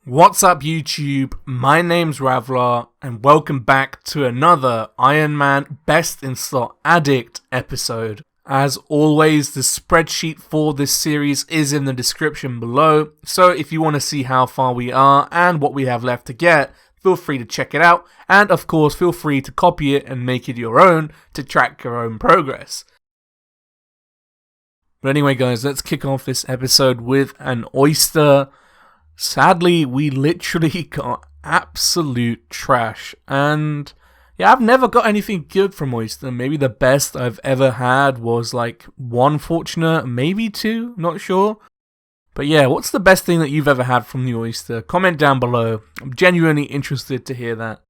What's up YouTube, my name's Ravlar and welcome back to another Iron Man Best in Slot Addict episode. As always, the spreadsheet for this series is in the description below, so if you want to see how far we are and what we have left to get, feel free to check it out, and of course feel free to copy it and make it your own to track your own progress. But anyway guys, let's kick off this episode with an oyster. Sadly, we literally got absolute trash, and yeah, I've never got anything good from oyster. Maybe the best I've ever had was like one fortunate, maybe two, not sure. But yeah, what's the best thing that you've ever had from the oyster? Comment down below. I'm genuinely interested to hear that.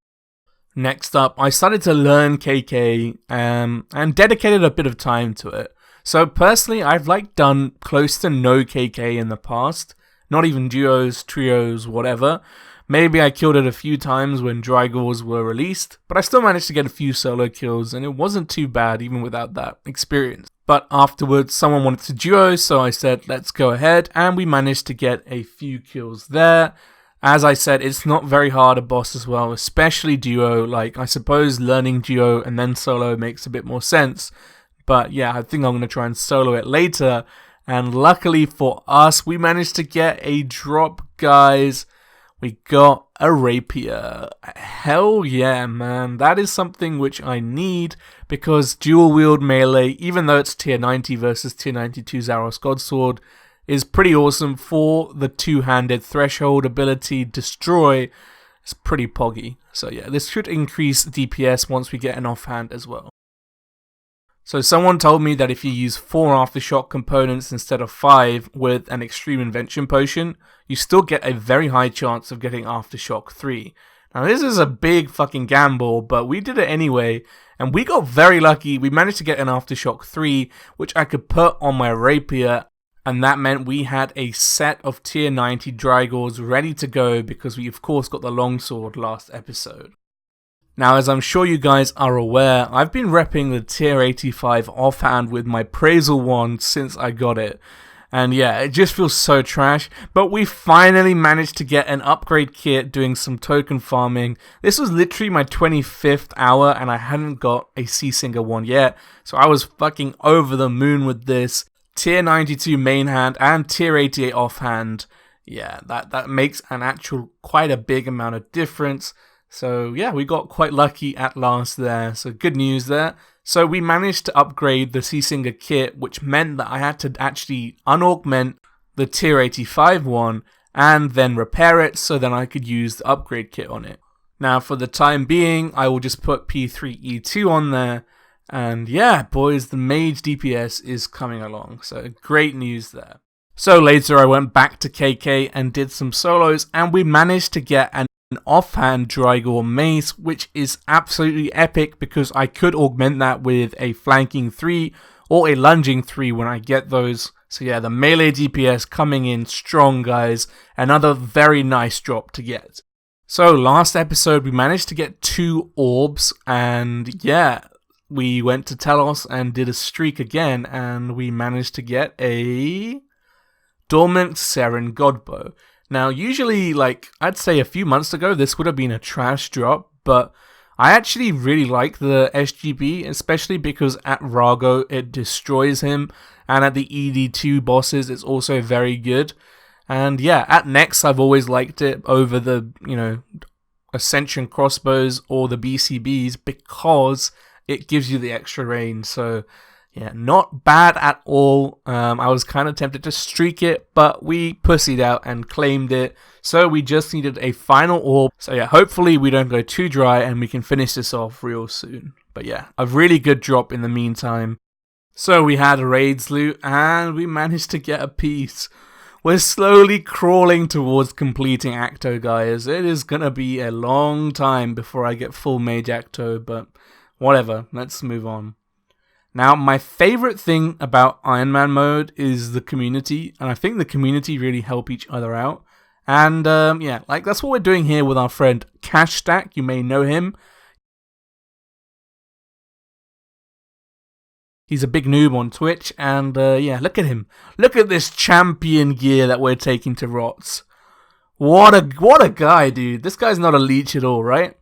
Next up, I started to learn KK and dedicated a bit of time to it. So personally, I've done close to no KK in the past. Not even duos, trios, whatever. Maybe I killed it a few times when Drygores were released, but I still managed to get a few solo kills, and it wasn't too bad even without that experience. But afterwards, someone wanted to duo, so I said, let's go ahead, and we managed to get a few kills there. As I said, it's not very hard a boss as well, especially duo. I suppose learning duo and then solo makes a bit more sense. But yeah, I think I'm going to try and solo it later. And luckily for us, we managed to get a drop, guys. We got a rapier. Hell yeah, man. That is something which I need, because dual wield melee, even though it's tier 90 versus tier 92 Zaros Godsword, is pretty awesome for the two-handed threshold ability destroy. It's pretty poggy. So yeah, this should increase DPS once we get an offhand as well. So someone told me that if you use 4 aftershock components instead of 5 with an extreme invention potion, you still get a very high chance of getting aftershock 3. Now this is a big fucking gamble, but we did it anyway, and we got very lucky. We managed to get an aftershock 3, which I could put on my rapier, and that meant we had a set of tier 90 Drygores ready to go, because we of course got the longsword last episode. Now, as I'm sure you guys are aware, I've been repping the tier 85 offhand with my Praisal wand since I got it. And yeah, it just feels so trash, but we finally managed to get an upgrade kit doing some token farming. This was literally my 25th hour and I hadn't got a Sea-Singer one yet, so I was fucking over the moon with this. Tier 92 main hand and tier 88 offhand. Yeah, that makes an actual quite a big amount of difference. So yeah, we got quite lucky at last there, so good news there. So we managed to upgrade the Sea-Singer kit, which meant that I had to actually unaugment the tier 85 one and then repair it so then I could use the upgrade kit on it. Now for the time being, I will just put P3E2 on there, and yeah boys, the mage DPS is coming along, so great news there. So later I went back to KK and did some solos, and we managed to get an offhand Drygore mace, which is absolutely epic because I could augment that with a flanking 3 or a lunging 3 when I get those. So yeah, the melee DPS coming in strong, guys. Another very nice drop to get. So last episode we managed to get 2 orbs, and yeah, we went to Telos and did a streak again, and we managed to get a Dormant Seren Godbow. Now, usually, I'd say a few months ago, this would have been a trash drop, but I actually really like the SGB, especially because at Rago, it destroys him, and at the ED2 bosses, it's also very good. And yeah, at Nex, I've always liked it over the, Ascension crossbows or the BCBs, because it gives you the extra range, so yeah, not bad at all. I was kind of tempted to streak it, but we pussied out and claimed it. So we just needed a final orb. So yeah, hopefully we don't go too dry and we can finish this off real soon. But yeah, a really good drop in the meantime. So we had a raids loot and we managed to get a piece. We're slowly crawling towards completing Acto, guys. It is gonna be a long time before I get full mage Acto, but whatever, let's move on. Now, my favorite thing about Iron Man mode is the community, and I think the community really help each other out. And yeah, that's what we're doing here with our friend Cash Stack. You may know him. He's a big noob on Twitch, and yeah, look at him. Look at this champion gear that we're taking to Rots. What a guy, dude. This guy's not a leech at all, right?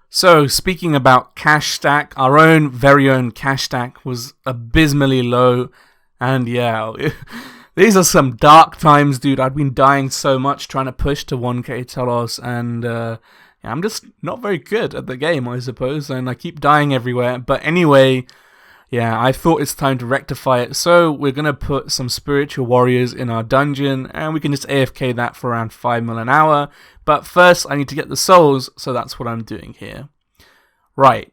So, speaking about cash stack, our own very own cash stack was abysmally low. And yeah, these are some dark times, dude. I've been dying so much trying to push to 1k Telos, and I'm just not very good at the game, I suppose, and I keep dying everywhere. But anyway, yeah, I thought it's time to rectify it, so we're going to put some spiritual warriors in our dungeon, and we can just AFK that for around 5 mil an hour. But first, I need to get the souls, so that's what I'm doing here. Right,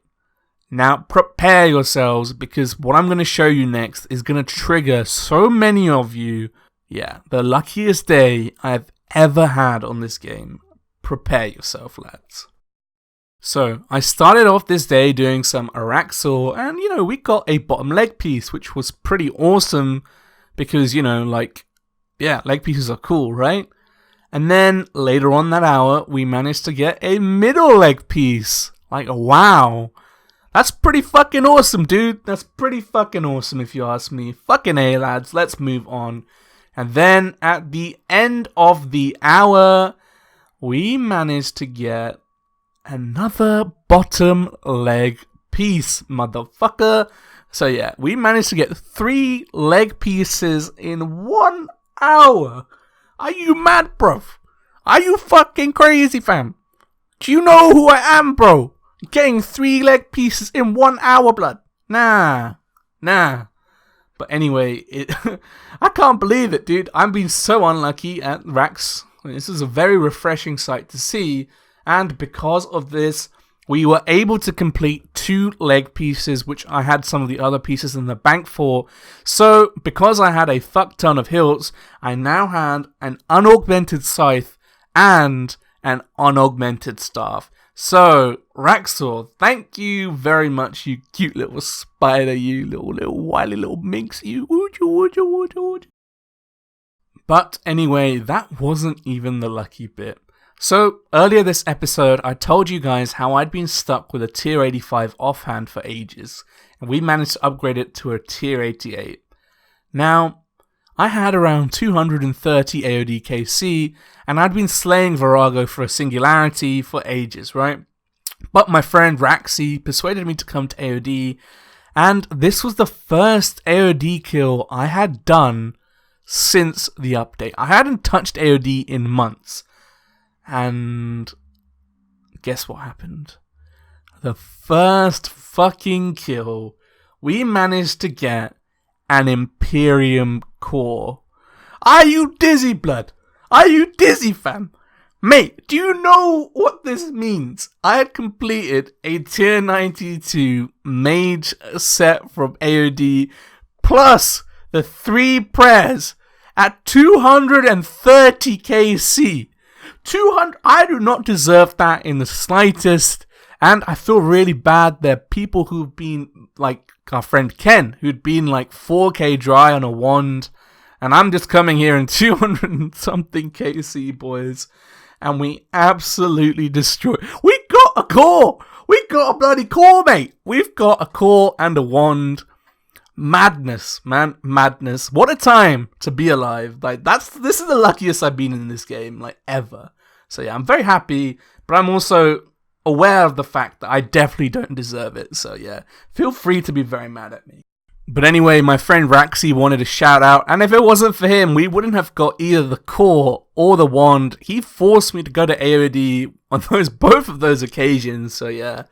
now prepare yourselves, because what I'm going to show you next is going to trigger so many of you. Yeah, the luckiest day I've ever had on this game. Prepare yourself, lads. So, I started off this day doing some Araxor, and, you know, we got a bottom leg piece, which was pretty awesome, because, you know, like, yeah, leg pieces are cool, right? And then, later on that hour, we managed to get a middle leg piece. Like, wow. That's pretty fucking awesome, dude. That's pretty fucking awesome, if you ask me. Fucking A, lads. Let's move on. And then, at the end of the hour, we managed to get another bottom leg piece, motherfucker. So yeah, we managed to get 3 leg pieces in 1 hour. Are you mad, bro? Are you fucking crazy, fam? Do you know who I am, bro? Getting 3 leg pieces in 1 hour, blood. Nah. But anyway, I can't believe it, dude. I've been so unlucky at Rax. This is a very refreshing sight to see. And because of this, we were able to complete 2 leg pieces, which I had some of the other pieces in the bank for. So, because I had a fuck ton of hilts, I now had an unaugmented scythe and an unaugmented staff. So, Raxor, thank you very much, you cute little spider, you little wily little minx, you. But anyway, that wasn't even the lucky bit. So, earlier this episode, I told you guys how I'd been stuck with a tier 85 offhand for ages, and we managed to upgrade it to a tier 88. Now, I had around 230 AOD KC, and I'd been slaying Virago for a singularity for ages, right? But my friend Raxi persuaded me to come to AOD, and this was the first AOD kill I had done since the update. I hadn't touched AOD in months. And guess what happened? The first fucking kill, we managed to get an Imperium core. Are you dizzy, blood? Are you dizzy, fam? Mate, do you know what this means? I had completed a tier 92 mage set from AOD plus the 3 prayers at 230 KC. 200, I do not deserve that in the slightest, and I feel really bad. There are people who've been, like our friend Ken, who'd been like 4k dry on a wand, and I'm just coming here in 200 and something KC, boys, and we absolutely destroyed. We got a core! We got a bloody core, mate! We've got a core and a wand. Madness, man, madness. What a time to be alive. Like, this is the luckiest I've been in this game, like, ever. So yeah, I'm very happy, but I'm also aware of the fact that I definitely don't deserve it. So yeah, feel free to be very mad at me. But anyway, my friend Raxi wanted a shout out, and if it wasn't for him, we wouldn't have got either the core or the wand. He forced me to go to AOD on both of those occasions, so yeah.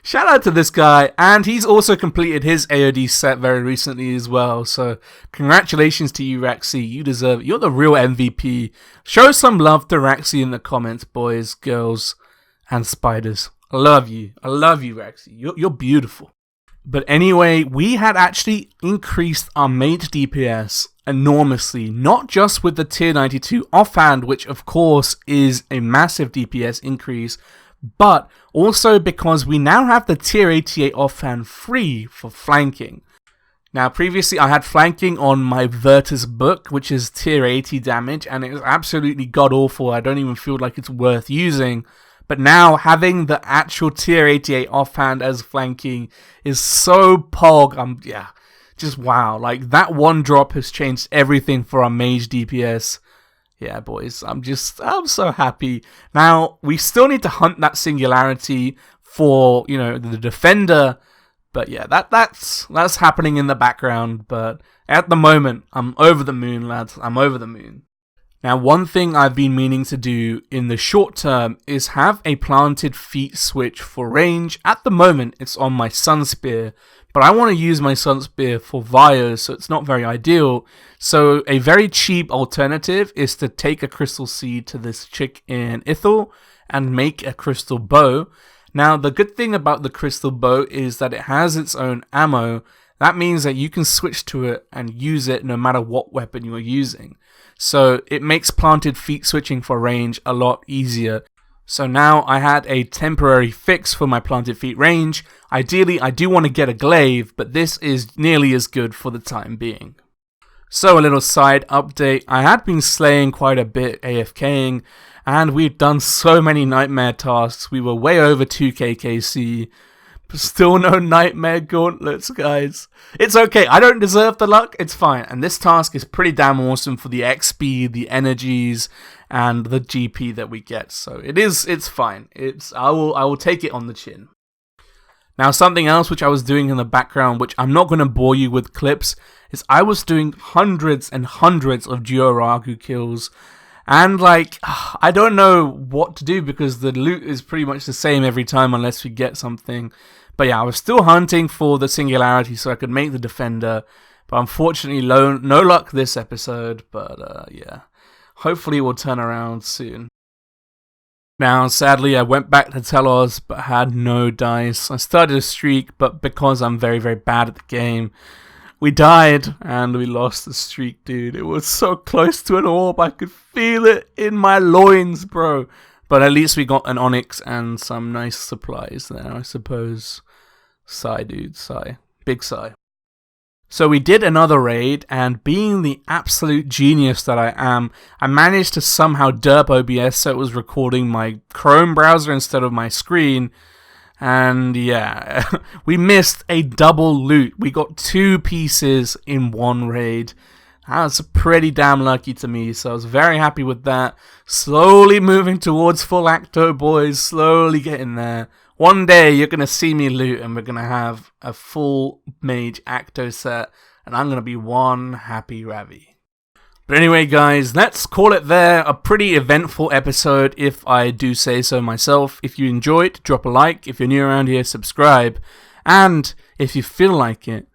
Shout out to this guy, and he's also completed his AOD set very recently as well, so congratulations to you, Raxi. You deserve it. You're the real MVP. Show some love to Raxi in the comments, boys, girls, and spiders. I love you. I love you, Raxi. You're beautiful. But anyway, we had actually increased our mage DPS enormously, not just with the tier 92 offhand, which of course is a massive DPS increase, but also because we now have the tier 88 offhand free for flanking. Now previously I had flanking on my Virtus book, which is tier 80 damage, and it was absolutely god awful. I don't even feel like it's worth using. But now having the actual tier 88 offhand as flanking is so pog. Just wow. Like that one drop has changed everything for our mage DPS. Yeah, boys, I'm so happy. Now, we still need to hunt that singularity for, you know, the defender. But yeah, that's happening in the background. But at the moment, I'm over the moon, lads. I'm over the moon. Now, one thing I've been meaning to do in the short term is have a planted feet switch for range. At the moment, it's on my Sun Spear, but I want to use my Sun Spear for Vios, so it's not very ideal. So a very cheap alternative is to take a crystal seed to this chick in Ithil and make a crystal bow. Now, the good thing about the crystal bow is that it has its own ammo. That means that you can switch to it and use it no matter what weapon you are using. So it makes planted feet switching for range a lot easier. So now I had a temporary fix for my planted feet range. Ideally, I do want to get a glaive, but this is nearly as good for the time being. So a little side update. I had been slaying quite a bit AFKing, and we've done so many nightmare tasks. We were way over 2k KC. Still no nightmare gauntlets, guys. It's okay. I don't deserve the luck. It's fine. And this task is pretty damn awesome for the XP, the energies, and the GP that we get. So it's fine. I will take it on the chin. Now, something else which I was doing in the background, which I'm not going to bore you with clips, is I was doing hundreds and hundreds of Jioragu kills. And like, I don't know what to do because the loot is pretty much the same every time unless we get something. But yeah, I was still hunting for the singularity so I could make the defender. But unfortunately, no luck this episode. But yeah, hopefully it will turn around soon. Now, sadly, I went back to Telos but had no dice. I started a streak, but because I'm very, very bad at the game, we died and we lost the streak, dude. It was so close to an orb. I could feel it in my loins, bro. But at least we got an onyx and some nice supplies there, I suppose. Sigh, dude, sigh. Big sigh. So we did another raid, and being the absolute genius that I am, I managed to somehow derp OBS so it was recording my Chrome browser instead of my screen. And yeah, we missed a double loot. We got 2 pieces in one raid. That's pretty damn lucky to me, so I was very happy with that. Slowly moving towards full acto, boys. Slowly getting there. One day you're going to see me loot and we're going to have a full mage acto set. And I'm going to be one happy Ravi. But anyway, guys, let's call it there. A pretty eventful episode, if I do say so myself. If you enjoyed, drop a like. If you're new around here, subscribe. And if you feel like it,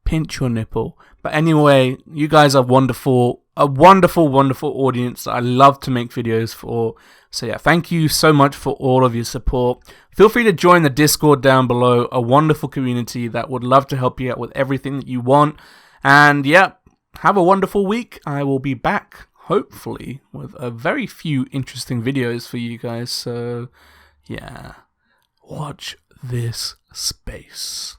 pinch your nipple. But anyway, you guys are wonderful. A wonderful, wonderful audience that I love to make videos for. So yeah, thank you so much for all of your support. Feel free to join the Discord down below. A wonderful community that would love to help you out with everything that you want. And yeah, have a wonderful week. I will be back, hopefully, with a very few interesting videos for you guys. So yeah, watch this space.